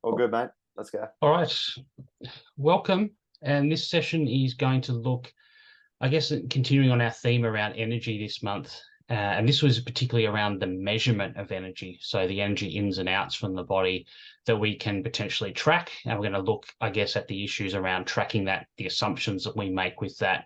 All good, mate. Let's go. All right, welcome. And this session is going to look, I guess, continuing on our theme around energy this month. And this was particularly around the measurement of energy. So the energy ins and outs from the body that we can potentially track. And we're going to look, I guess, at the issues around tracking that, the assumptions that we make with that,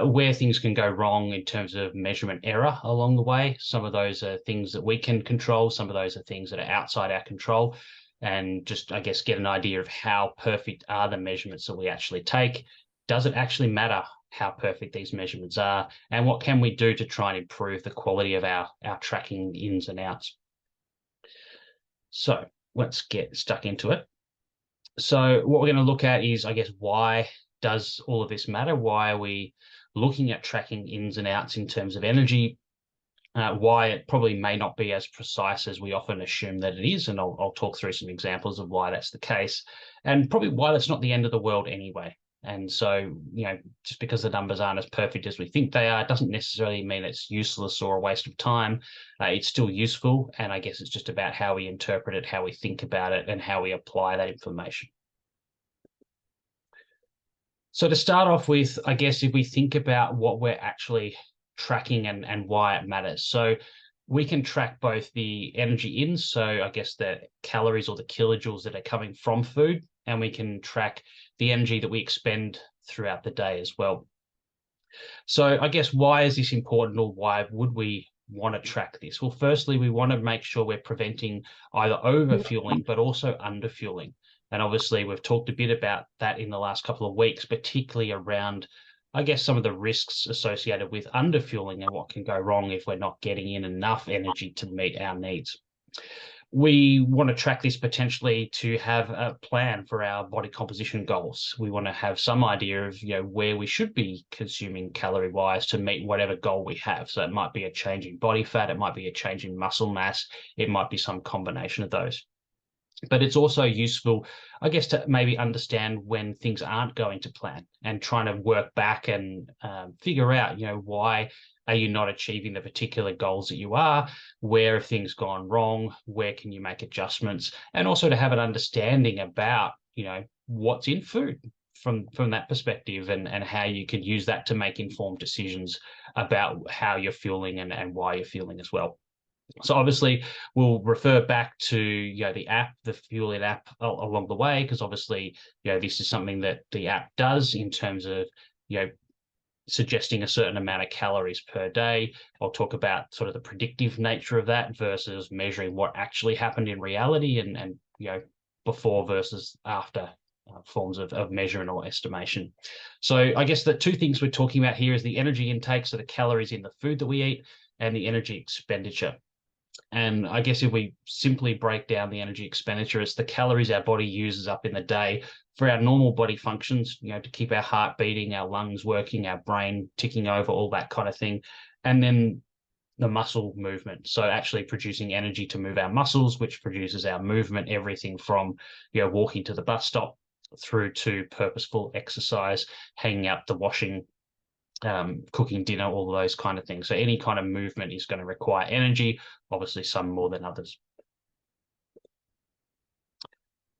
where things can go wrong in terms of measurement error along the way. Some of those are things that we can control. Some of those are things that are outside our control. And just, I guess, get an idea of how perfect are the measurements that we actually take. Does it actually matter how perfect these measurements are? And what can we do to try and improve the quality of our tracking ins and outs? So let's get stuck into it. So what we're going to look at is, I guess, why does all of this matter? Why are we looking at tracking ins and outs in terms of energy? Why it probably may not be as precise as we often assume that it is. And I'll talk through some examples of why that's the case, and probably why that's not the end of the world anyway. And so, just because the numbers aren't as perfect as we think they are, doesn't necessarily mean it's useless or a waste of time. It's still useful. And I guess it's just about how we interpret it, how we think about it, and how we apply that information. So to start off with, I guess if we think about what we're actually tracking and why it matters. So we can track both the energy in, so I guess the calories or the kilojoules that are coming from food, and we can track the energy that we expend throughout the day as well. So I guess why is this important, or why would we want to track this? Well, firstly, we want to make sure we're preventing either overfueling, but also underfueling. And obviously, we've talked a bit about that in the last couple of weeks, particularly around, I guess, some of the risks associated with underfueling and what can go wrong if we're not getting in enough energy to meet our needs. We want to track this potentially to have a plan for our body composition goals. We want to have some idea of where we should be consuming calorie wise to meet whatever goal we have. So it might be a change in body fat, it might be a change in muscle mass, it might be some combination of those. But it's also useful, I guess, to maybe understand when things aren't going to plan and trying to work back and figure out, why are you not achieving the particular goals that you are? Where have things gone wrong? Where can you make adjustments? And also to have an understanding about, what's in food from that perspective, and how you can use that to make informed decisions about how you're feeling and why you're feeling as well. So obviously we'll refer back to the app, the Fuelin app along the way, because obviously this is something that the app does in terms of suggesting a certain amount of calories per day. I'll talk about sort of the predictive nature of that versus measuring what actually happened in reality, and before versus after forms of measurement or estimation. So I guess the two things we're talking about here is the energy intake, so the calories in the food that we eat, and the energy expenditure. And I guess if we simply break down the energy expenditure, it's the calories our body uses up in the day for our normal body functions, to keep our heart beating, our lungs working, our brain ticking over, all that kind of thing. And then the muscle movement. So actually producing energy to move our muscles, which produces our movement, everything from, walking to the bus stop through to purposeful exercise, hanging out the washing, cooking dinner, all of those kind of things. So any kind of movement is going to require energy, obviously some more than others.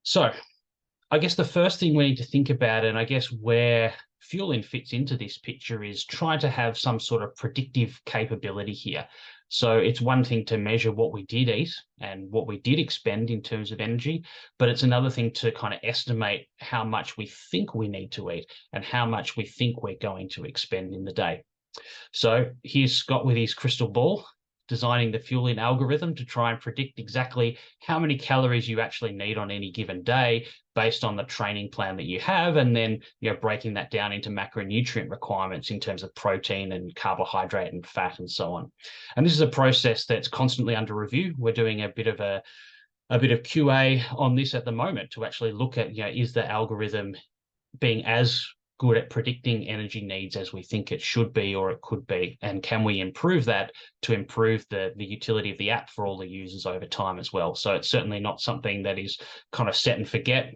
So I guess the first thing we need to think about, and I guess where Fuelin fits into this picture, is trying to have some sort of predictive capability here. So it's one thing to measure what we did eat and what we did expend in terms of energy, but it's another thing to kind of estimate how much we think we need to eat and how much we think we're going to expend in the day. So here's Scott with his crystal ball, designing the Fuelin algorithm to try and predict exactly how many calories you actually need on any given day based on the training plan that you have, and then breaking that down into macronutrient requirements in terms of protein and carbohydrate and fat and so on. And this is a process that's constantly under review. We're doing a bit of QA on this at the moment to actually look at, is the algorithm being as good at predicting energy needs as we think it should be or it could be, and can we improve that to improve the utility of the app for all the users over time as well. So it's certainly not something that is kind of set and forget.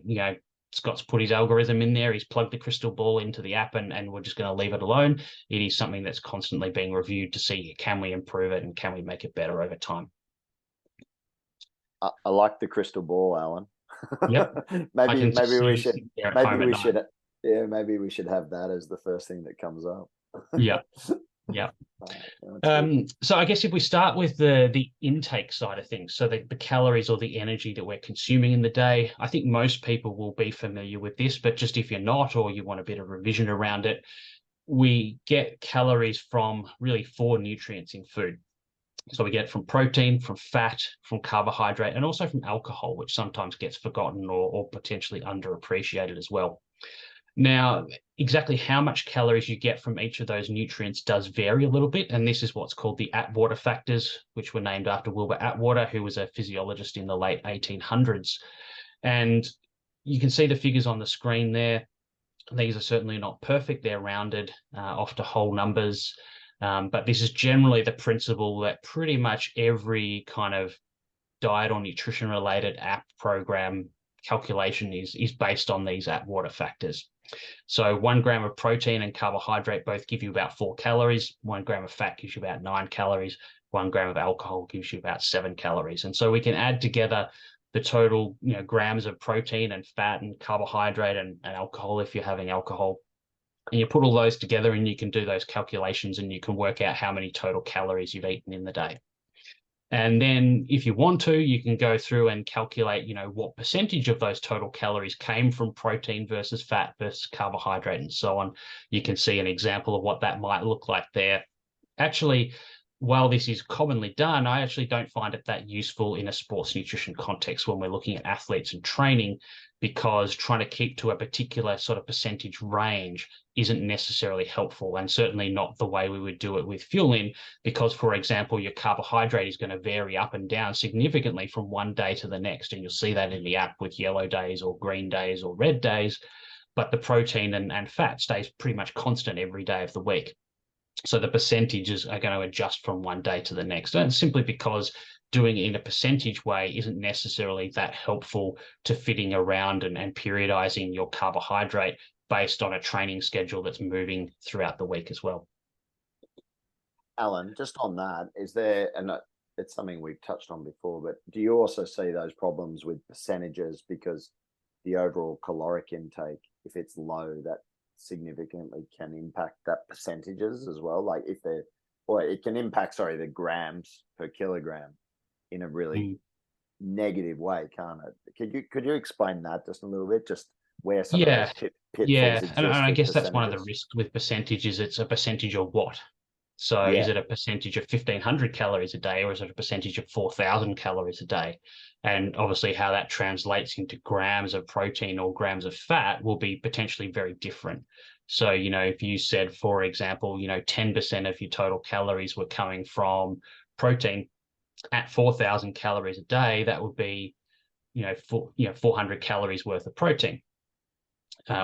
Scott's put his algorithm in there, he's plugged the crystal ball into the app, and we're just going to leave it alone. It is something that's constantly being reviewed to see, can we improve it and can we make it better over time. I like the crystal ball, Alan. Yep. I Maybe can just maybe see we you should sitting there at maybe home at we night. should yeah, maybe we should have that as the first thing that comes up. Yeah. Yeah. That's good. So I guess if we start with the intake side of things, so the calories or the energy that we're consuming in the day, I think most people will be familiar with this, but just if you're not, or you want a bit of revision around it, we get calories from really four nutrients in food. So we get from protein, from fat, from carbohydrate, and also from alcohol, which sometimes gets forgotten or potentially underappreciated as well. Now, exactly how much calories you get from each of those nutrients does vary a little bit, and this is what's called the Atwater factors, which were named after Wilbur Atwater, who was a physiologist in the late 1800s. And you can see the figures on the screen there. These are certainly not perfect. They're rounded off to whole numbers. But this is generally the principle that pretty much every kind of diet or nutrition related app program calculation is based on these Atwater factors. So 1 gram of protein and carbohydrate both give you about 4 calories. 1 gram of fat gives you about 9 calories. 1 gram of alcohol gives you about 7 calories. And so we can add together the total, grams of protein and fat and carbohydrate and alcohol if you're having alcohol. And you put all those together and you can do those calculations and you can work out how many total calories you've eaten in the day. And then if you want to, you can go through and calculate, what percentage of those total calories came from protein versus fat versus carbohydrate and so on. You can see an example of what that might look like there. Actually, while this is commonly done, I actually don't find it that useful in a sports nutrition context when we're looking at athletes and training, because trying to keep to a particular sort of percentage range isn't necessarily helpful, and certainly not the way we would do it with Fuelin, because, for example, your carbohydrate is going to vary up and down significantly from one day to the next. And you'll see that in the app with yellow days or green days or red days. But the protein and fat stays pretty much constant every day of the week. So the percentages are going to adjust from one day to the next. And simply because doing it in a percentage way isn't necessarily that helpful to fitting around and periodizing your carbohydrate based on a training schedule that's moving throughout the week as well. Alan, just on that, is there, and it's something we've touched on before, but do you also see those problems with percentages because the overall caloric intake, if it's low, that significantly can impact that percentages as well? Like if they're, or it can impact, sorry, the grams per kilogram in a really Mm. negative way, can't it? Could you explain that just a little bit? Just where some of those Yeah, pitfalls yeah. And exist I with guess that's one of the percentages? risks with percentages. It's a percentage of what? So is Yeah, it a percentage of 1,500 calories a day, or is it a percentage of 4,000 calories a day? And obviously, how that translates into grams of protein or grams of fat will be potentially very different. So, if you said, for example, 10% of your total calories were coming from protein at 4,000 calories a day, that would be, 400 calories worth of protein,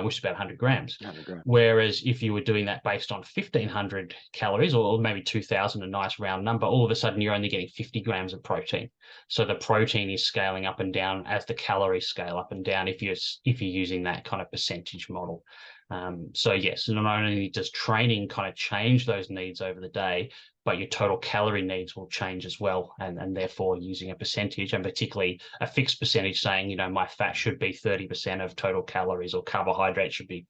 which is about 100 grams. 100 grams. Whereas if you were doing that based on 1,500 calories, or maybe 2,000, a nice round number, all of a sudden you're only getting 50 grams of protein. So the protein is scaling up and down as the calories scale up and down if you're using that kind of percentage model. So yes, not only does training kind of change those needs over the day, but your total calorie needs will change as well. And therefore using a percentage, and particularly a fixed percentage, saying, my fat should be 30% of total calories, or carbohydrate should be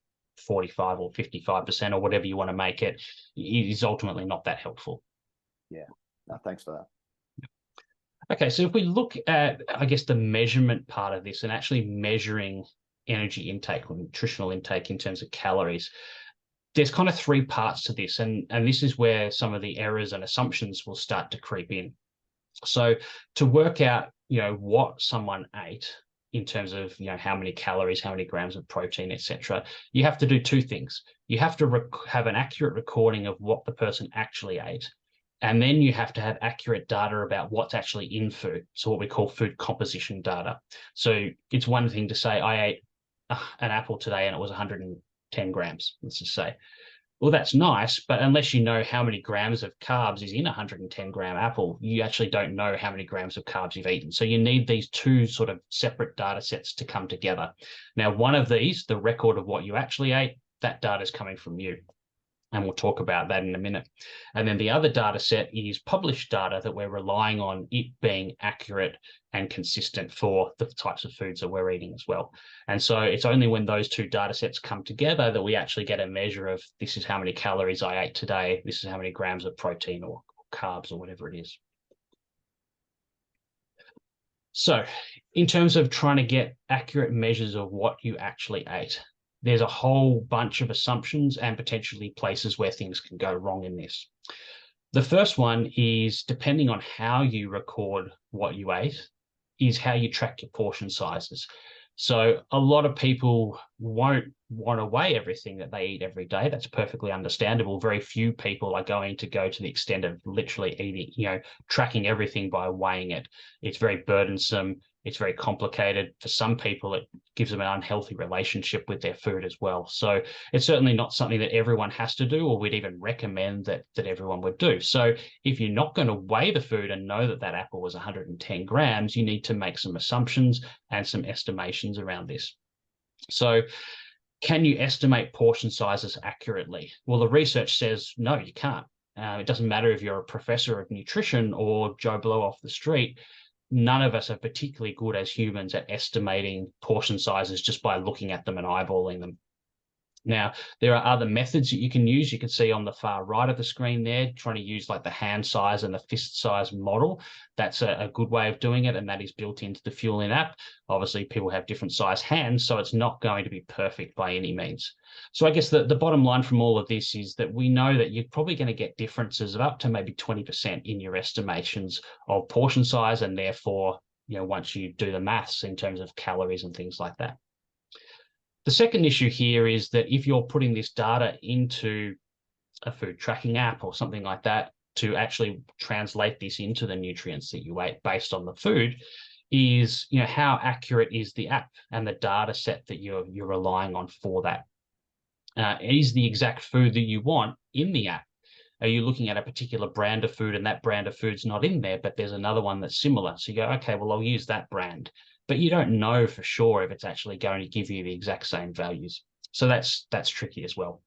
45 or 55%, or whatever you want to make it, is ultimately not that helpful. Yeah. No, thanks for that. Okay, so if we look at, I guess, the measurement part of this and actually measuring energy intake or nutritional intake in terms of calories, there's kind of three parts to this, and this is where some of the errors and assumptions will start to creep in. So to work out, what someone ate in terms of, how many calories, how many grams of protein, etc., you have to do two things. You have to have an accurate recording of what the person actually ate, and then you have to have accurate data about what's actually in food. So what we call food composition data. So it's one thing to say, I ate an apple today and it was 110 grams, let's just say. Well, that's nice, but unless you know how many grams of carbs is in a 110-gram apple, you actually don't know how many grams of carbs you've eaten. So you need these two sort of separate data sets to come together. Now, one of these, the record of what you actually ate, that data is coming from you. And we'll talk about that in a minute. And then the other data set is published data that we're relying on it being accurate and consistent for the types of foods that we're eating as well. And so it's only when those two data sets come together that we actually get a measure of, this is how many calories I ate today, this is how many grams of protein or carbs or whatever it is. So in terms of trying to get accurate measures of what you actually ate, there's a whole bunch of assumptions and potentially places where things can go wrong in this. The first one is, depending on how you record what you ate, is how you track your portion sizes. So a lot of people won't want to weigh everything that they eat every day. That's perfectly understandable. Very few people are going to go to the extent of literally eating, tracking everything by weighing it. It's very burdensome. It's very complicated. For some people, it gives them an unhealthy relationship with their food as well. So it's certainly not something that everyone has to do, or we'd even recommend that everyone would do. So if you're not going to weigh the food and know that that apple was 110 grams, you need to make some assumptions and some estimations around this. So can you estimate portion sizes accurately? Well, the research says, no, you can't. It doesn't matter if you're a professor of nutrition or Joe Blow off the street. None of us are particularly good as humans at estimating portion sizes just by looking at them and eyeballing them. Now, there are other methods that you can use. You can see on the far right of the screen there, trying to use like the hand size and the fist size model. That's a good way of doing it, and that is built into the Fuelin app. Obviously, people have different size hands, so it's not going to be perfect by any means. So I guess the bottom line from all of this is that we know that you're probably going to get differences of up to maybe 20% in your estimations of portion size, and therefore, once you do the maths in terms of calories and things like that. The second issue here is that if you're putting this data into a food tracking app or something like that to actually translate this into the nutrients that you ate based on the food, is how accurate is the app and the data set that you're relying on for that? Is the exact food that you want in the app? Are you looking at a particular brand of food and that brand of food's not in there, but there's another one that's similar? So you go, okay, well, I'll use that brand. But you don't know for sure if it's actually going to give you the exact same values. So that's tricky as well.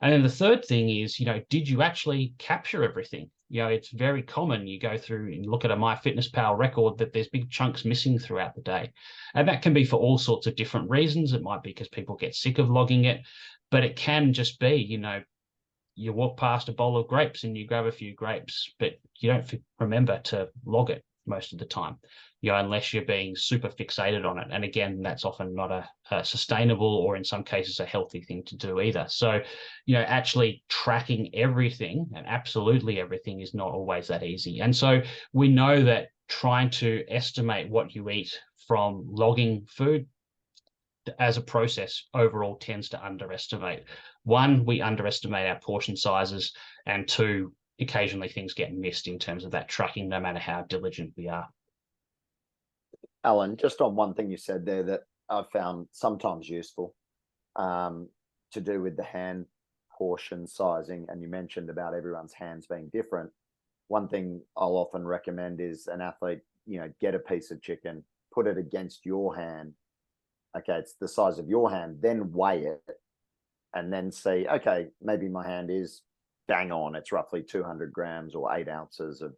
And then the third thing is, did you actually capture everything? It's very common. You go through and look at a MyFitnessPal record that there's big chunks missing throughout the day. And that can be for all sorts of different reasons. It might be because people get sick of logging it, but it can just be, you walk past a bowl of grapes and you grab a few grapes, but you don't remember to log it most of the time, unless you're being super fixated on it. And again, that's often not a sustainable, or in some cases, a healthy thing to do either. So, actually tracking everything and absolutely everything is not always that easy. And so we know that trying to estimate what you eat from logging food as a process overall tends to underestimate. One, we underestimate our portion sizes, and two, occasionally things get missed in terms of that tracking, no matter how diligent we are. Alan, just on one thing you said there that I've found sometimes useful, to do with the hand portion sizing, and you mentioned about everyone's hands being different. One thing I'll often recommend is an athlete, get a piece of chicken, put it against your hand. Okay, it's the size of your hand, then weigh it, and then see, okay, maybe my hand is bang on. It's roughly 200 grams or 8 ounces of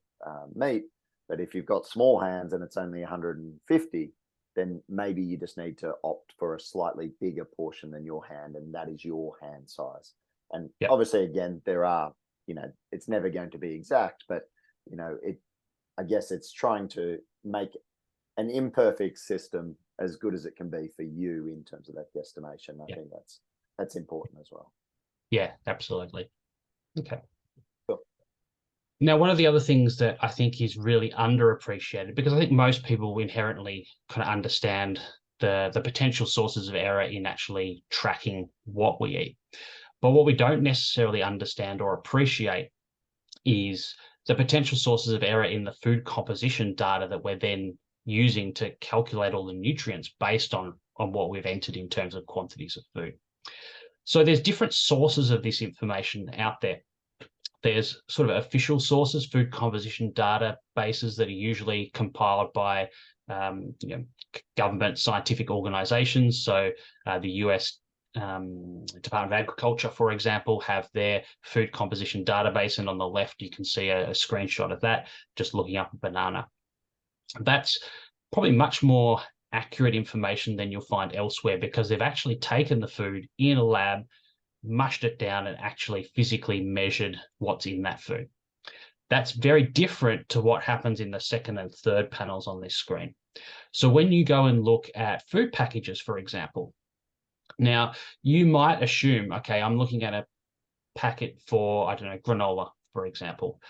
meat. But if you've got small hands and it's only 150, then maybe you just need to opt for a slightly bigger portion than your hand, and that is your hand size. And obviously, again, there are, it's never going to be exact, but, I guess it's trying to make an imperfect system as good as it can be for you in terms of that guesstimation. I think that's important as well. Yeah, absolutely. Okay. Cool. Now, one of the other things that I think is really underappreciated, because I think most people inherently kind of understand the potential sources of error in actually tracking what we eat. But what we don't necessarily understand or appreciate is the potential sources of error in the food composition data that we're then using to calculate all the nutrients based on what we've entered in terms of quantities of food. So there's different sources of this information out there. There's sort of official sources, food composition databases that are usually compiled by government scientific organizations. So the US Department of Agriculture, for example, have their food composition database, and on the left you can see a screenshot of that, just looking up a banana. That's probably much more accurate information than you'll find elsewhere, because they've actually taken the food in a lab, mushed it down, and actually physically measured what's in that food. That's very different to what happens in the second and third panels on this screen. So when you go and look at food packages, for example, now you might assume, okay, I'm looking at a packet for, I don't know, granola, for example.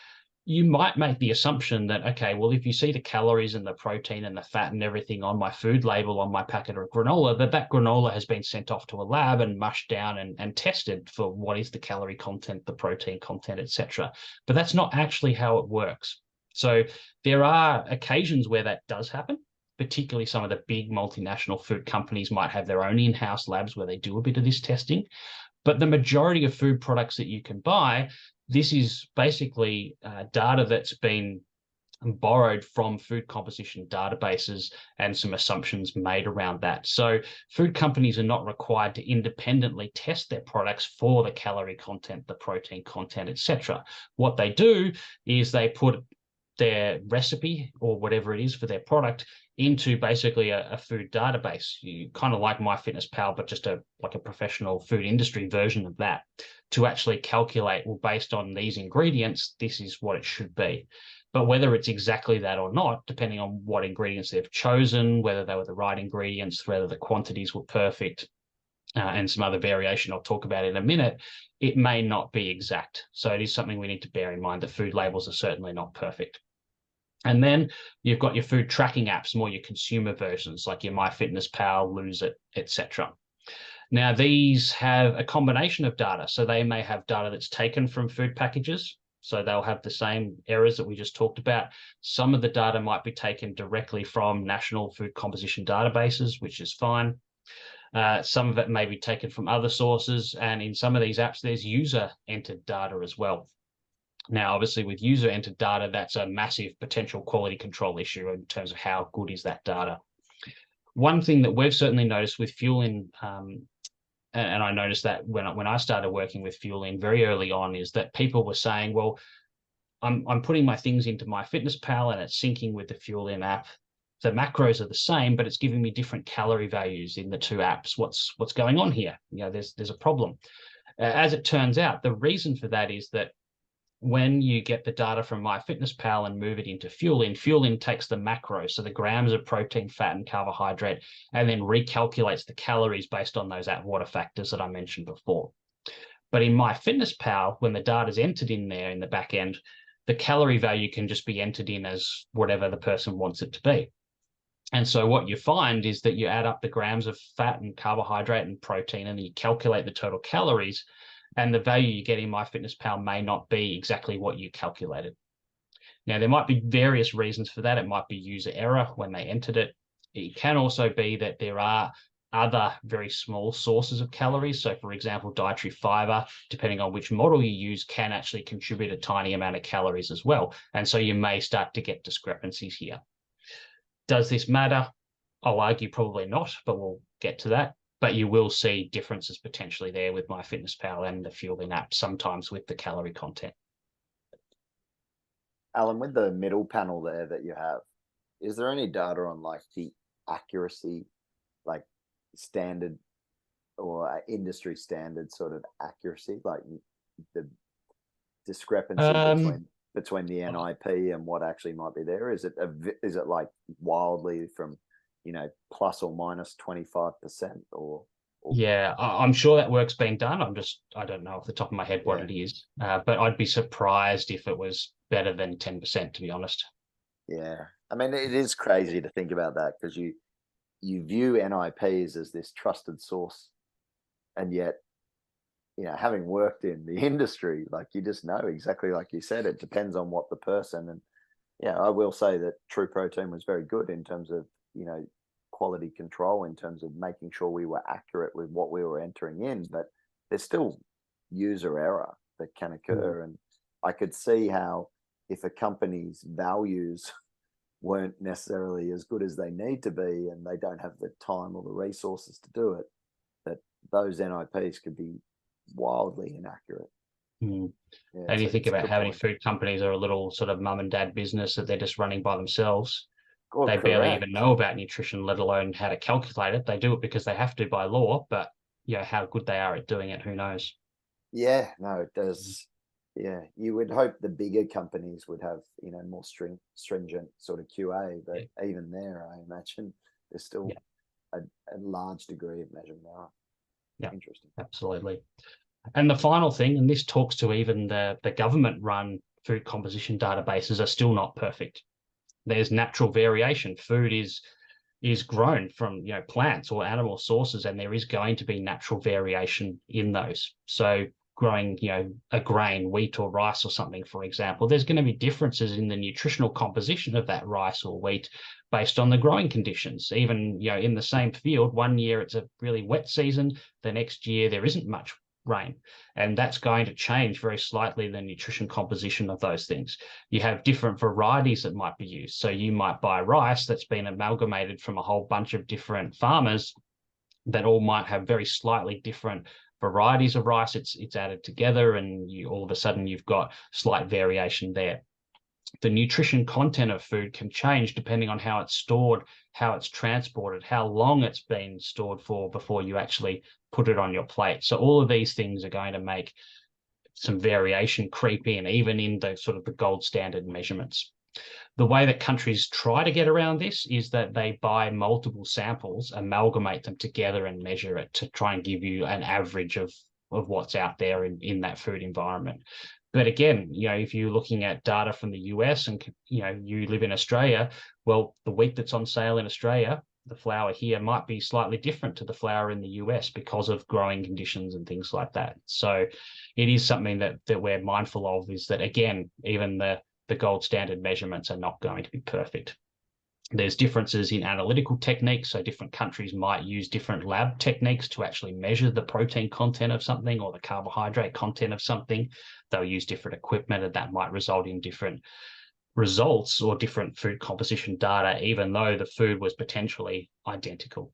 You might make the assumption that, okay, well, if you see the calories and the protein and the fat and everything on my food label on my packet of granola, that granola has been sent off to a lab and mushed down and tested for what is the calorie content, the protein content, etc. But that's not actually how it works. So there are occasions where that does happen. Particularly some of the big multinational food companies might have their own in-house labs where they do a bit of this testing. But the majority of food products that you can buy, this is basically data that's been borrowed from food composition databases and some assumptions made around that. So food companies are not required to independently test their products for the calorie content, the protein content, etc. What they do is they put their recipe or whatever it is for their product into basically a food database. You kind of like MyFitnessPal, but just like a professional food industry version of that, to actually calculate, well, based on these ingredients, this is what it should be. But whether it's exactly that or not, depending on what ingredients they've chosen, whether they were the right ingredients, whether the quantities were perfect, and some other variation I'll talk about in a minute, it may not be exact. So it is something we need to bear in mind, that food labels are certainly not perfect. And then you've got your food tracking apps, more your consumer versions, like your MyFitnessPal, Lose It, etc. Now, these have a combination of data. So they may have data that's taken from food packages. So they'll have the same errors that we just talked about. Some of the data might be taken directly from national food composition databases, which is fine. Some of it may be taken from other sources. And in some of these apps, there's user-entered data as well. Now, obviously, with user-entered data, that's a massive potential quality control issue in terms of how good is that data. One thing that we've certainly noticed with Fuelin, and I noticed that when I started working with Fuelin very early on, is that people were saying, well, I'm putting my things into MyFitnessPal and it's syncing with the Fuelin app. The macros are the same, but it's giving me different calorie values in the two apps. What's going on here? There's a problem. As it turns out, the reason for that is that when you get the data from MyFitnessPal and move it into Fuelin, Fuelin takes the macro, so the grams of protein, fat, and carbohydrate, and then recalculates the calories based on those water factors that I mentioned before. But in MyFitnessPal, when the data is entered in there in the back end, the calorie value can just be entered in as whatever the person wants it to be. And so what you find is that you add up the grams of fat and carbohydrate and protein, and you calculate the total calories, and the value you get in MyFitnessPal may not be exactly what you calculated. Now, there might be various reasons for that. It might be user error when they entered it. It can also be that there are other very small sources of calories. So, for example, dietary fiber, depending on which model you use, can actually contribute a tiny amount of calories as well. And so you may start to get discrepancies here. Does this matter? I'll argue probably not, but we'll get to that. But you will see differences potentially there with MyFitnessPal and the Fuelin app, sometimes with the calorie content. Alan, with the middle panel there that you have, is there any data on like the accuracy, like standard or industry standard sort of accuracy, like the discrepancy between the NIP and what actually might be there? Is it like wildly from plus or minus 25% or Yeah, I'm sure that work's been done. I don't know off the top of my head what it is, but I'd be surprised if it was better than 10%, to be honest. Yeah, I mean, it is crazy to think about that, because you view NIPs as this trusted source, and yet, having worked in the industry, like, you just know exactly, like you said, it depends on what the person. And yeah, I will say that True Protein was very good in terms of quality control, in terms of making sure we were accurate with what we were entering in, but there's still user error that can occur. And I could see how, if a company's values weren't necessarily as good as they need to be, and they don't have the time or the resources to do it, that those NIPs could be wildly inaccurate. Mm. Yeah, And you think it's a about good how many point. food companies are a little sort of mum and dad business that they're just running by themselves. Oh, They barely correct. even know about nutrition, let alone how to calculate it. They do it because they have to by law, but how good they are at doing it, who knows? Yeah, no, it does. Yeah, you would hope the bigger companies would have, more stringent sort of QA, Yeah, but even there, I imagine there's yeah, still a large degree of measurement error. yeah, Interesting. absolutely. And the final thing, and this talks to even the government run food composition databases are still not perfect. There's natural variation. Food is grown from plants or animal sources, and there is going to be natural variation in those. So growing a grain, wheat or rice or something, for example, there's going to be differences in the nutritional composition of that rice or wheat based on the growing conditions. Even in the same field, one year it's a really wet season, the next year there isn't much rain, and that's going to change very slightly the nutrition composition of those things. You have different varieties that might be used. So you might buy rice that's been amalgamated from a whole bunch of different farmers that all might have very slightly different varieties of rice. It's added together, and all of a sudden you've got slight variation there. The nutrition content of food can change depending on how it's stored, how it's transported, how long it's been stored for before you actually put it on your plate. So all of these things are going to make some variation creep in, even in the sort of the gold standard measurements. The way that countries try to get around this is that they buy multiple samples, amalgamate them together and measure it to try and give you an average of what's out there in that food environment. But again, if you're looking at data from the US and, you live in Australia, well, the wheat that's on sale in Australia, the flour here might be slightly different to the flour in the US because of growing conditions and things like that. So it is something that we're mindful of, is that, again, even the gold standard measurements are not going to be perfect. There's differences in analytical techniques. So different countries might use different lab techniques to actually measure the protein content of something or the carbohydrate content of something. They'll use different equipment, and that might result in different results or different food composition data, even though the food was potentially identical.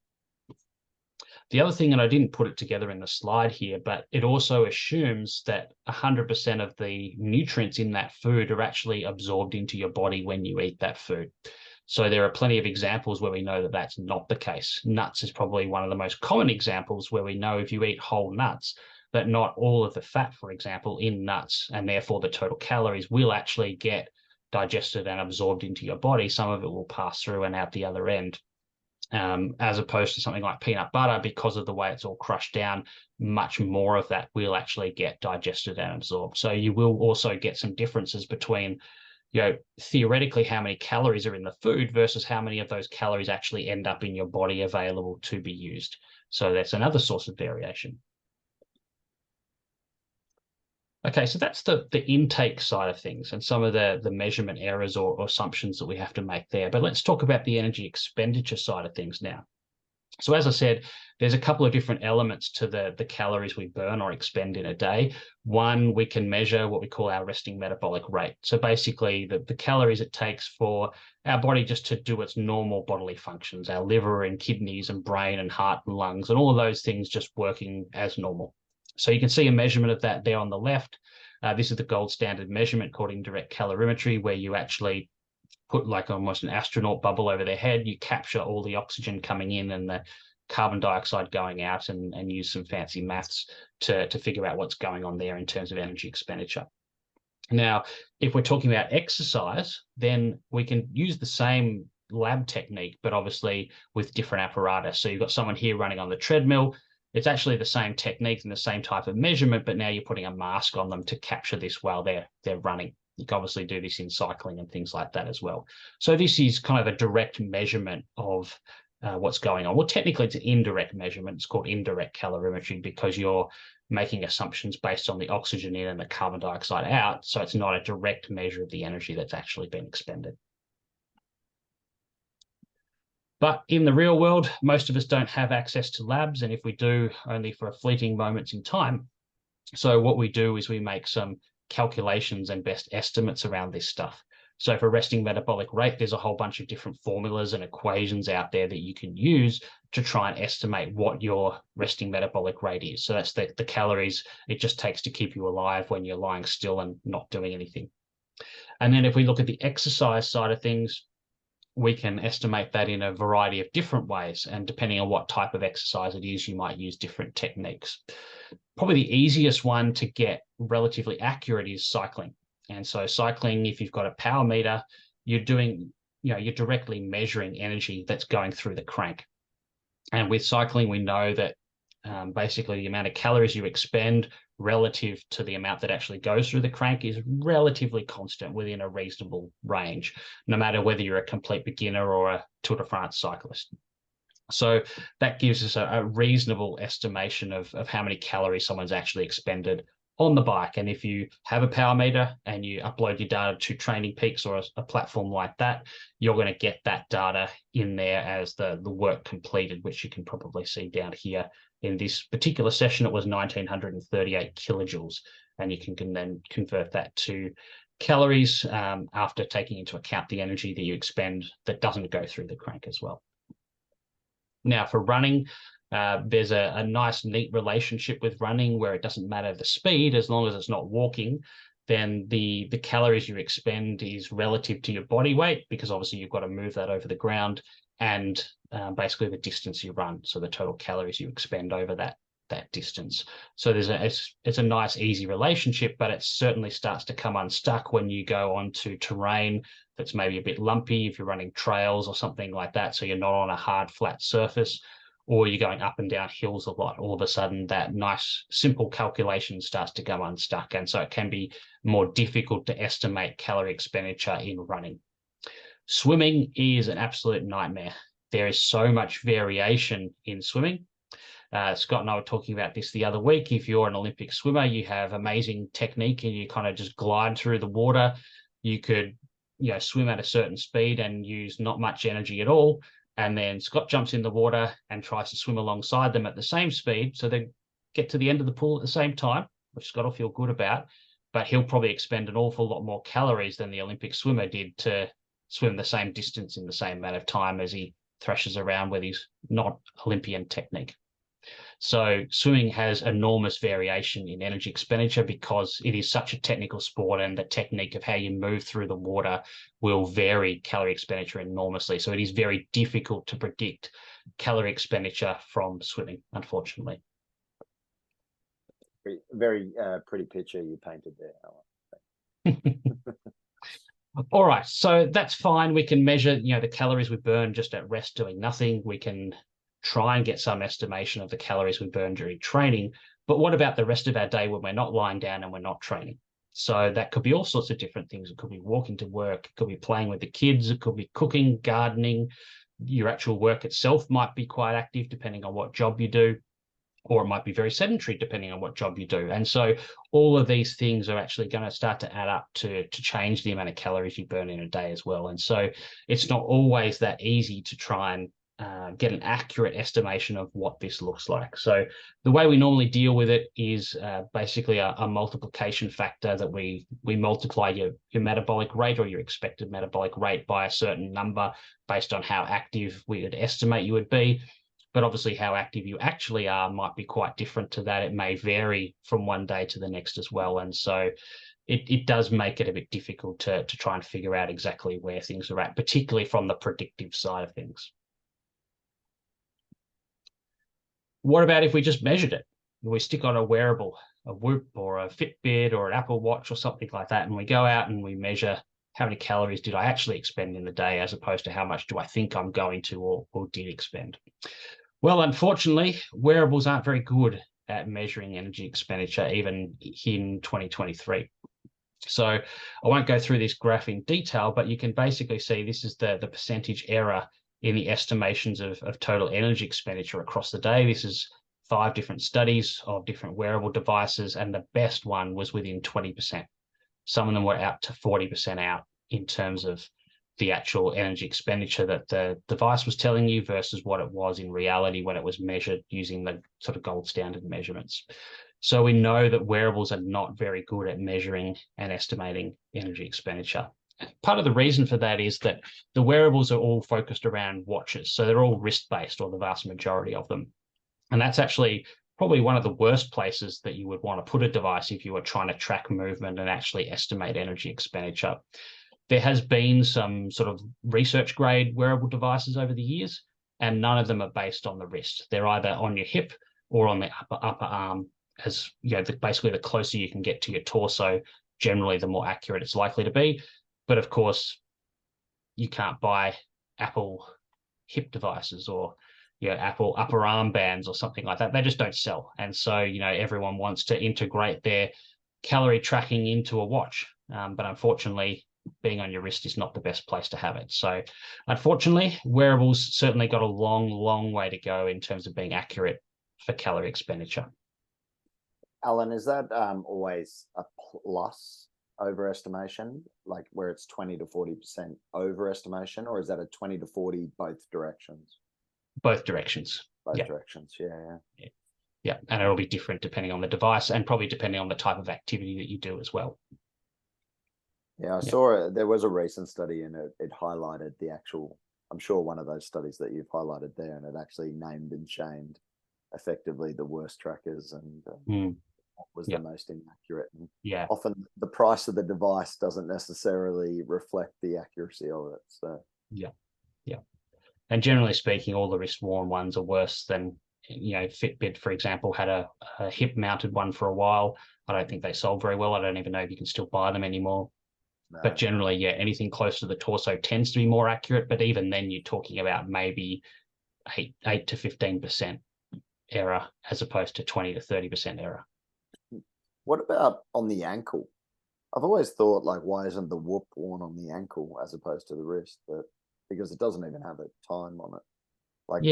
The other thing, and I didn't put it together in the slide here, but it also assumes that 100% of the nutrients in that food are actually absorbed into your body when you eat that food. So there are plenty of examples where we know that that's not the case. Nuts is probably one of the most common examples where we know if you eat whole nuts, that not all of the fat, for example, in nuts, and therefore the total calories, will actually get digested and absorbed into your body. Some of it will pass through and out the other end. As opposed to something like peanut butter, because of the way it's all crushed down, much more of that will actually get digested and absorbed. So you will also get some differences between, theoretically how many calories are in the food versus how many of those calories actually end up in your body available to be used. So that's another source of variation. Okay, so that's the intake side of things and some of the measurement errors or assumptions that we have to make there. But let's talk about the energy expenditure side of things now. So as I said, there's a couple of different elements to the calories we burn or expend in a day. One, we can measure what we call our resting metabolic rate. So basically the calories it takes for our body just to do its normal bodily functions, our liver and kidneys and brain and heart and lungs and all of those things just working as normal. So you can see a measurement of that there on the left. This is the gold standard measurement called indirect calorimetry, where you actually put like almost an astronaut bubble over their head. You capture all the oxygen coming in and the carbon dioxide going out, and use some fancy maths to figure out what's going on there in terms of energy expenditure. Now, if we're talking about exercise, then we can use the same lab technique, but obviously with different apparatus. So you've got someone here running on the treadmill. It's actually the same technique and the same type of measurement, but now you're putting a mask on them to capture this while they're running. You can obviously do this in cycling and things like that as well. So this is kind of a direct measurement of what's going on. Well, technically it's an indirect measurement. It's called indirect calorimetry because you're making assumptions based on the oxygen in and the carbon dioxide out. So it's not a direct measure of the energy that's actually been expended. But in the real world, most of us don't have access to labs. And if we do, only for fleeting moments in time. So what we do is we make some calculations and best estimates around this stuff. So for resting metabolic rate, there's a whole bunch of different formulas and equations out there that you can use to try and estimate what your resting metabolic rate is. So that's the calories it just takes to keep you alive when you're lying still and not doing anything. And then if we look at the exercise side of things, we can estimate that in a variety of different ways. And depending on what type of exercise it is, you might use different techniques. Probably the easiest one to get relatively accurate is cycling. And so cycling, if you've got a power meter, you're directly measuring energy that's going through the crank. And with cycling, we know that basically the amount of calories you expend relative to the amount that actually goes through the crank is relatively constant within a reasonable range, no matter whether you're a complete beginner or a Tour de France cyclist. So that gives us a reasonable estimation of how many calories someone's actually expended on the bike. And if you have a power meter and you upload your data to Training Peaks or a platform like that, you're going to get that data in there as the work completed, which you can probably see down here. In this particular session, it was 1938 kilojoules, and you can then convert that to calories after taking into account the energy that you expend that doesn't go through the crank as well. Now, for running, there's a nice, neat relationship with running where it doesn't matter the speed, as long as it's not walking, then the calories you expend is relative to your body weight, because obviously you've got to move that over the ground, and basically the distance you run, so the total calories you expend over that distance. So it's a nice, easy relationship, but it certainly starts to come unstuck when you go onto terrain that's maybe a bit lumpy, if you're running trails or something like that, so you're not on a hard, flat surface, or you're going up and down hills a lot. All of a sudden, that nice, simple calculation starts to go unstuck, and so it can be more difficult to estimate calorie expenditure in running. Swimming is an absolute nightmare. There is so much variation in swimming. Scott and I were talking about this the other week. If you're an Olympic swimmer, you have amazing technique and you kind of just glide through the water. You could, swim at a certain speed and use not much energy at all. And then Scott jumps in the water and tries to swim alongside them at the same speed. So they get to the end of the pool at the same time, which Scott will feel good about. But he'll probably expend an awful lot more calories than the Olympic swimmer did to swim the same distance in the same amount of time as he thrashes around with his not Olympian technique. So swimming has enormous variation in energy expenditure because it is such a technical sport, and the technique of how you move through the water will vary calorie expenditure enormously. So it is very difficult to predict calorie expenditure from swimming, unfortunately. Very pretty picture you painted there, Alan. All right, so that's fine. We can measure, the calories we burn just at rest doing nothing. We can try and get some estimation of the calories we burn during training. But what about the rest of our day when we're not lying down and we're not training? So that could be all sorts of different things. It could be walking to work. It could be playing with the kids. It could be cooking, gardening. Your actual work itself might be quite active depending on what job you do, or it might be very sedentary depending on what job you do. And so all of these things are actually going to start to add up to change the amount of calories you burn in a day as well. And so it's not always that easy to try and get an accurate estimation of what this looks like. So the way we normally deal with it is basically a multiplication factor that we multiply your metabolic rate or your expected metabolic rate by a certain number based on how active we would estimate you would be. But obviously how active you actually are might be quite different to that. It may vary from one day to the next as well. And so it does make it a bit difficult to try and figure out exactly where things are at, particularly from the predictive side of things. What about if we just measured it? We stick on a wearable, a Whoop or a Fitbit or an Apple Watch or something like that, and we go out and we measure how many calories did I actually expend in the day as opposed to how much do I think I'm going to or did expend. Well, unfortunately, wearables aren't very good at measuring energy expenditure, even in 2023. So I won't go through this graph in detail, but you can basically see this is the percentage error in the estimations of total energy expenditure across the day. This is 5 different studies of different wearable devices, and the best one was within 20%. Some of them were out to 40% out in terms of the actual energy expenditure that the device was telling you versus what it was in reality when it was measured using the sort of gold standard measurements. So we know that wearables are not very good at measuring and estimating energy expenditure. Part of the reason for that is that the wearables are all focused around watches. So they're all wrist-based, or the vast majority of them. And that's actually probably one of the worst places that you would want to put a device if you were trying to track movement and actually estimate energy expenditure. There has been some sort of research grade wearable devices over the years, and none of them are based on the wrist. They're either on your hip or on the upper arm. As you know, basically the closer you can get to your torso, generally the more accurate it's likely to be. But of course, you can't buy Apple hip devices, or Apple upper arm bands or something like that. They just don't sell. And so, everyone wants to integrate their calorie tracking into a watch. But unfortunately, being on your wrist is not the best place to have it. So unfortunately, wearables certainly got a long, long way to go in terms of being accurate for calorie expenditure. Alan, is that always a plus overestimation, like where it's 20 to 40% overestimation, or is that a 20 to 40 both directions? Both directions. Both directions, yeah. Yeah, and it'll be different depending on the device, and probably depending on the type of activity that you do as well. Yeah, I saw there was a recent study, and it highlighted the actual, I'm sure one of those studies that you've highlighted there, and it actually named and shamed effectively the worst trackers and was the most inaccurate. And often the price of the device doesn't necessarily reflect the accuracy of it. So yeah. And generally speaking, all the wrist-worn ones are worse than, Fitbit, for example, had a hip-mounted one for a while. I don't think they sold very well. I don't even know if you can still buy them anymore. No. But generally, anything close to the torso tends to be more accurate. But even then, you're talking about maybe 8 to 15% error as opposed to 20 to 30% error. What about on the ankle? I've always thought, like, why isn't the whoop worn on the ankle as opposed to the wrist? But because it doesn't even have a time on it. Like,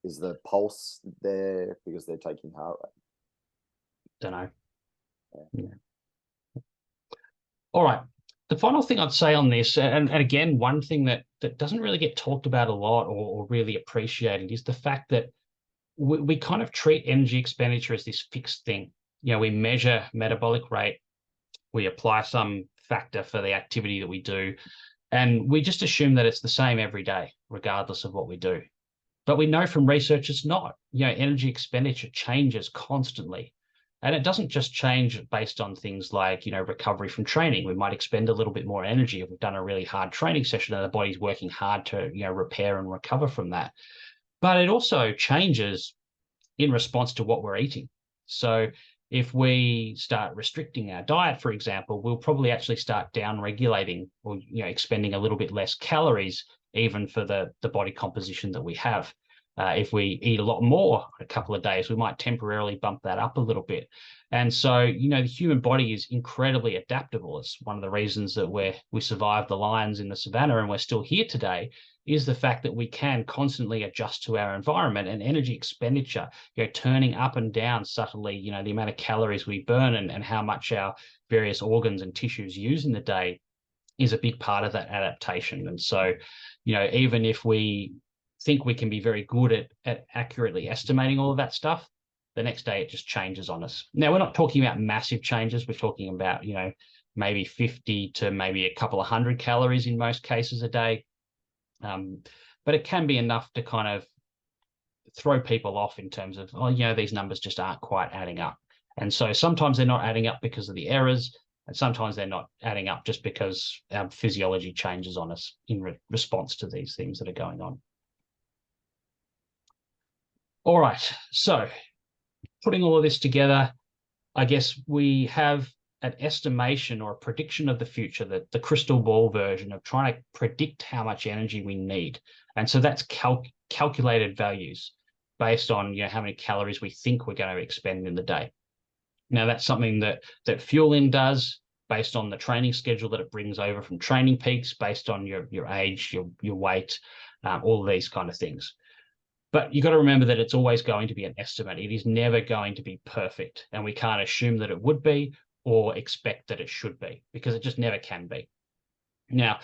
is the pulse there because they're taking heart rate? Don't know. Yeah. All right. The final thing I'd say on this, and again, one thing that doesn't really get talked about a lot or really appreciated, is the fact that we kind of treat energy expenditure as this fixed thing. We measure metabolic rate, we apply some factor for the activity that we do, and we just assume that it's the same every day, regardless of what we do. But we know from research it's not. Energy expenditure changes constantly. And it doesn't just change based on things like, recovery from training. We might expend a little bit more energy if we've done a really hard training session and the body's working hard to, repair and recover from that. But it also changes in response to what we're eating. So if we start restricting our diet, for example, we'll probably actually start down-regulating or, expending a little bit less calories, even for the body composition that we have. If we eat a lot more a couple of days, we might temporarily bump that up a little bit. And so, the human body is incredibly adaptable. It's one of the reasons that we survived the lions in the savannah and we're still here today, is the fact that we can constantly adjust to our environment. And energy expenditure, turning up and down subtly, the amount of calories we burn and how much our various organs and tissues use in the day is a big part of that adaptation. And so, even if we think we can be very good at accurately estimating all of that stuff, the next day it just changes on us. Now, we're not talking about massive changes. We're talking about, maybe 50 to maybe a couple of 100 calories in most cases a day. But it can be enough to kind of throw people off in terms of, these numbers just aren't quite adding up. And so sometimes they're not adding up because of the errors, and sometimes they're not adding up just because our physiology changes on us in response to these things that are going on. All right, so putting all of this together, I guess we have an estimation or a prediction of the future, the crystal ball version of trying to predict how much energy we need. And so that's calculated values based on how many calories we think we're going to expend in the day. Now, that's something that Fuelin does based on the training schedule that it brings over from Training Peaks, based on your age, your weight, all of these kind of things. But you've got to remember that it's always going to be an estimate. It is never going to be perfect. And we can't assume that it would be or expect that it should be, because it just never can be. Now,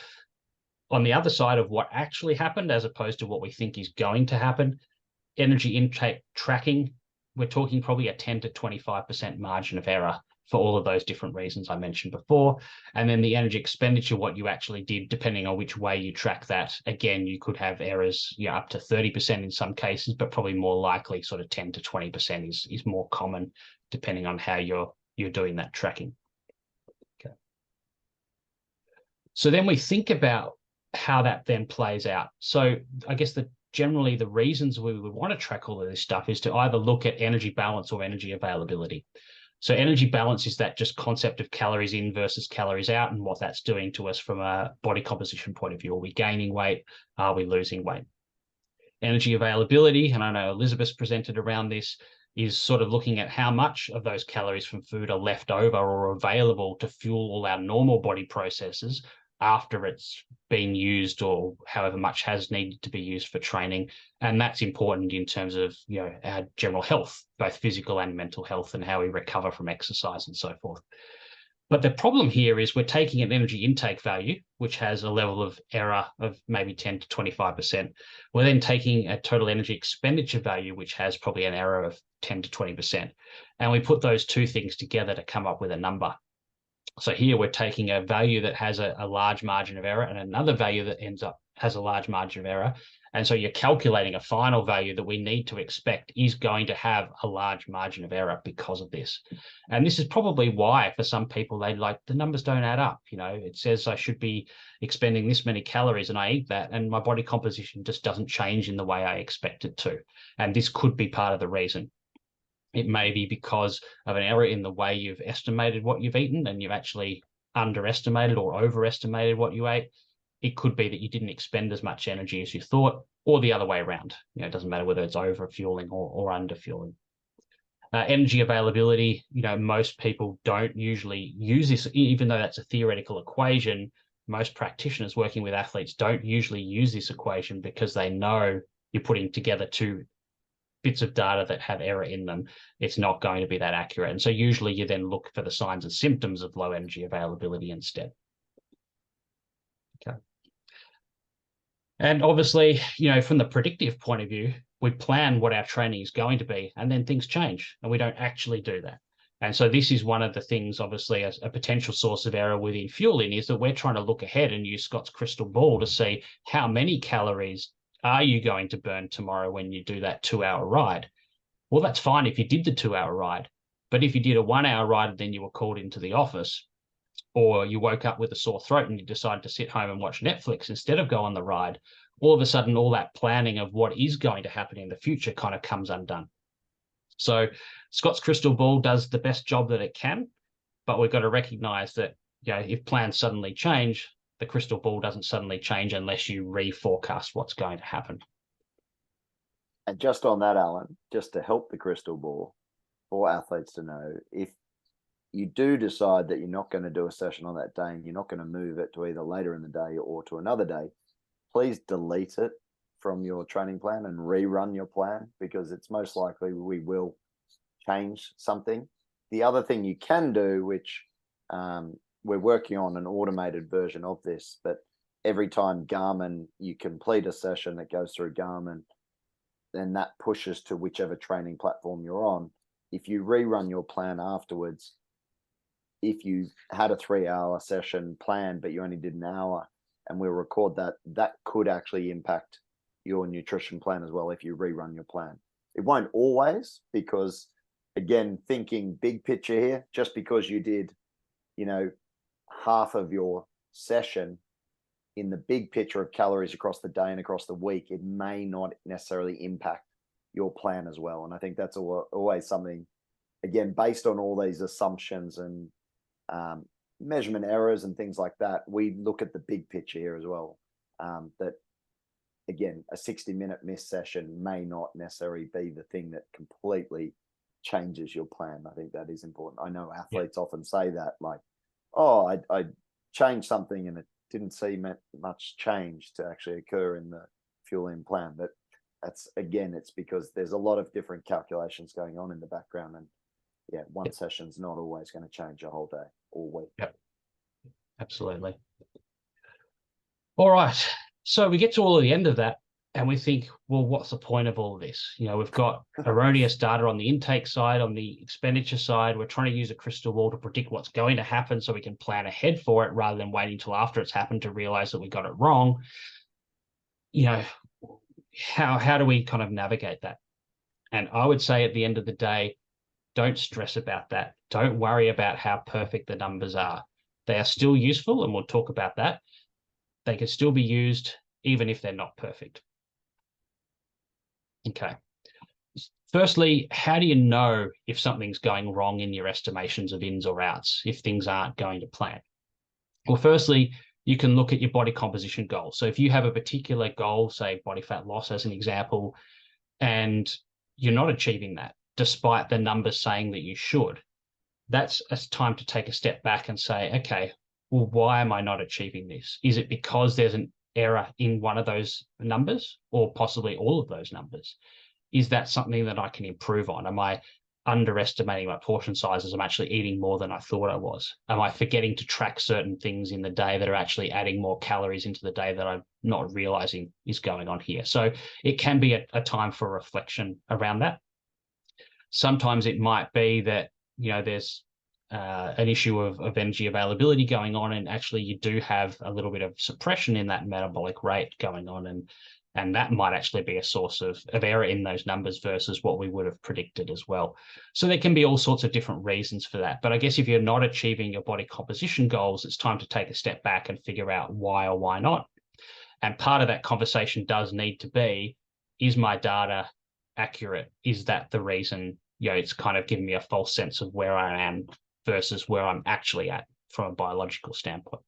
on the other side of what actually happened, as opposed to what we think is going to happen, energy intake tracking, we're talking probably a 10 to 25% margin of error for all of those different reasons I mentioned before. And then the energy expenditure, what you actually did, depending on which way you track that, again, you could have errors, up to 30% in some cases, but probably more likely sort of 10 to 20% is more common, depending on how you're doing that tracking. Okay. So then we think about how that then plays out. So I guess generally the reasons we would want to track all of this stuff is to either look at energy balance or energy availability. So energy balance is that just concept of calories in versus calories out and what that's doing to us from a body composition point of view. Are we gaining weight? Are we losing weight? Energy availability, and I know Elizabeth's presented around this, is sort of looking at how much of those calories from food are left over or available to fuel all our normal body processes after it's been used or however much has needed to be used for training. And that's important in terms of our general health, both physical and mental health, and how we recover from exercise and so forth. But the problem here is we're taking an energy intake value, which has a level of error of maybe 10 to 25%. We're then taking a total energy expenditure value, which has probably an error of 10 to 20%. And we put those two things together to come up with a number. So here we're taking a value that has a large margin of error and another value that has a large margin of error. And so you're calculating a final value that we need to expect is going to have a large margin of error because of this. And this is probably why for some people, the numbers don't add up. It says I should be expending this many calories and I eat that and my body composition just doesn't change in the way I expect it to. And this could be part of the reason. It may be because of an error in the way you've estimated what you've eaten and you've actually underestimated or overestimated what you ate. It could be that you didn't expend as much energy as you thought, or the other way around. It doesn't matter whether it's over fueling or under fueling. Energy availability, most people don't usually use this, even though that's a theoretical equation. Most practitioners working with athletes don't usually use this equation because they know you're putting together two bits of data that have error in them. It's not going to be that accurate. And so usually you then look for the signs and symptoms of low energy availability instead. Okay. And obviously, from the predictive point of view, we plan what our training is going to be, and then things change, and we don't actually do that. And so this is one of the things, obviously, as a potential source of error within Fuelin, is that we're trying to look ahead and use Scott's crystal ball to see how many calories are you going to burn tomorrow when you do that 2-hour ride. Well, that's fine if you did the 2-hour ride, but if you did a 1-hour ride and then you were called into the office, or you woke up with a sore throat and you decided to sit home and watch Netflix instead of go on the ride, all of a sudden, all that planning of what is going to happen in the future kind of comes undone. So Scott's crystal ball does the best job that it can, but we've got to recognize that, if plans suddenly change, the crystal ball doesn't suddenly change unless you reforecast what's going to happen. And just on that, Alan, just to help the crystal ball for athletes to know, if you do decide that you're not going to do a session on that day and you're not going to move it to either later in the day or to another day, please delete it from your training plan and rerun your plan, because it's most likely we will change something. The other thing you can do, which we're working on an automated version of this, but every time Garmin, you complete a session that goes through Garmin, then that pushes to whichever training platform you're on. If you rerun your plan afterwards, if you had a 3-hour session planned, but you only did an hour, and we'll record that, that could actually impact your nutrition plan as well if you rerun your plan. It won't always, because again, thinking big picture here, just because you did, half of your session in the big picture of calories across the day and across the week, it may not necessarily impact your plan as well. And I think that's always something, again, based on all these assumptions and measurement errors and things like that, we look at the big picture here as well. That again, a 60-minute missed session may not necessarily be the thing that completely changes your plan. I think that is important. I know athletes often say that, like, oh, I changed something and it didn't seem much change to actually occur in the Fuelin plan. But that's, again, it's because there's a lot of different calculations going on in the background, and one session's not always going to change a whole day or week. Yep, absolutely. All right, so we get to all of the end of that, And we think, well, what's the point of all of this? We've got erroneous data on the intake side, on the expenditure side. We're trying to use a crystal ball to predict what's going to happen so we can plan ahead for it rather than waiting until after it's happened to realize that we got it wrong. How do we kind of navigate that? And I would say at the end of the day, don't stress about that. Don't worry about how perfect the numbers are. They are still useful, and we'll talk about that. They can still be used even if they're not perfect. Okay. Firstly, how do you know if something's going wrong in your estimations of ins or outs, if things aren't going to plan? Well, firstly, you can look at your body composition goal. So if you have a particular goal, say body fat loss as an example, and you're not achieving that, despite the numbers saying that you should, that's a time to take a step back and say, okay, well, why am I not achieving this? Is it because there's an error in one of those numbers or possibly all of those numbers? Is that something that I can improve on? Am I underestimating my portion sizes? I'm actually eating more than I thought I was. Am I forgetting to track certain things in the day that are actually adding more calories into the day that I'm not realizing is going on here? So it can be a time for reflection around that. Sometimes it might be that, there's an issue of energy availability going on, and actually you do have a little bit of suppression in that metabolic rate going on, and that might actually be a source of error in those numbers versus what we would have predicted as well. So there can be all sorts of different reasons for that. But I guess if you're not achieving your body composition goals, it's time to take a step back and figure out why or why not. And part of that conversation does need to be, is my data accurate? Is that the reason, it's kind of giving me a false sense of where I am versus where I'm actually at from a biological standpoint.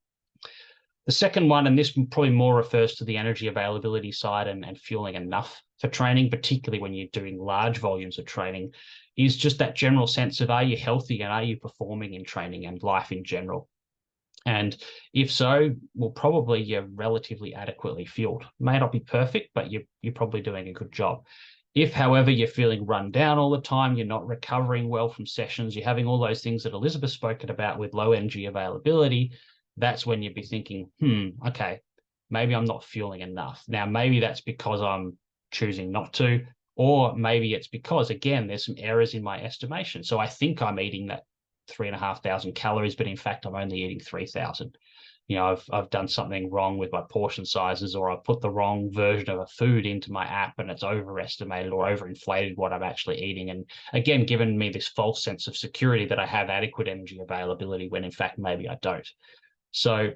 The second one, and this probably more refers to the energy availability side and fueling enough for training, particularly when you're doing large volumes of training, is just that general sense of, are you healthy and are you performing in training and life in general? And if so, well, probably you're relatively adequately fueled. May not be perfect, but you're probably doing a good job. If, however, you're feeling run down all the time, you're not recovering well from sessions, you're having all those things that Elizabeth's spoken about with low energy availability, that's when you'd be thinking, okay, maybe I'm not fueling enough. Now, maybe that's because I'm choosing not to, or maybe it's because, again, there's some errors in my estimation. So I think I'm eating that 3,500 calories, but in fact, I'm only eating 3,000. I've done something wrong with my portion sizes, or I've put the wrong version of a food into my app and it's overestimated or overinflated what I'm actually eating. And again, given me this false sense of security that I have adequate energy availability when in fact, maybe I don't. So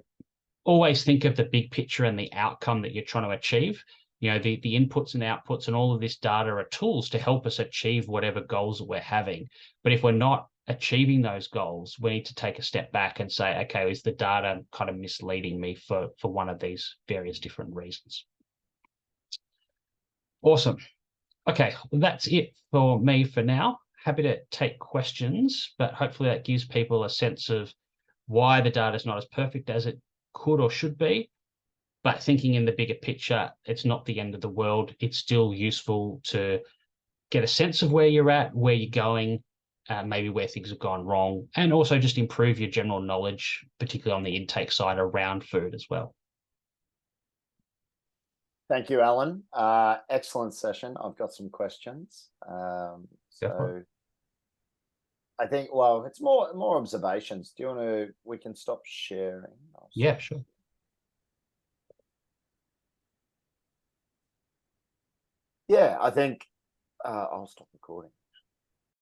always think of the big picture and the outcome that you're trying to achieve. The inputs and outputs and all of this data are tools to help us achieve whatever goals that we're having. But if we're not achieving those goals, we need to take a step back and say, okay, is the data kind of misleading me for one of these various different reasons? Awesome. Okay, well, that's it for me for now. Happy to take questions, but hopefully that gives people a sense of why the data is not as perfect as it could or should be. But thinking in the bigger picture, it's not the end of the world. It's still useful to get a sense of where you're at, where you're going, maybe where things have gone wrong, and also just improve your general knowledge, particularly on the intake side around food as well. Thank you, Alan. Excellent session. I've got some questions. So I think, well, it's more observations. Do you want to, we can stop sharing? Yeah, sure. Yeah, I think I'll stop recording.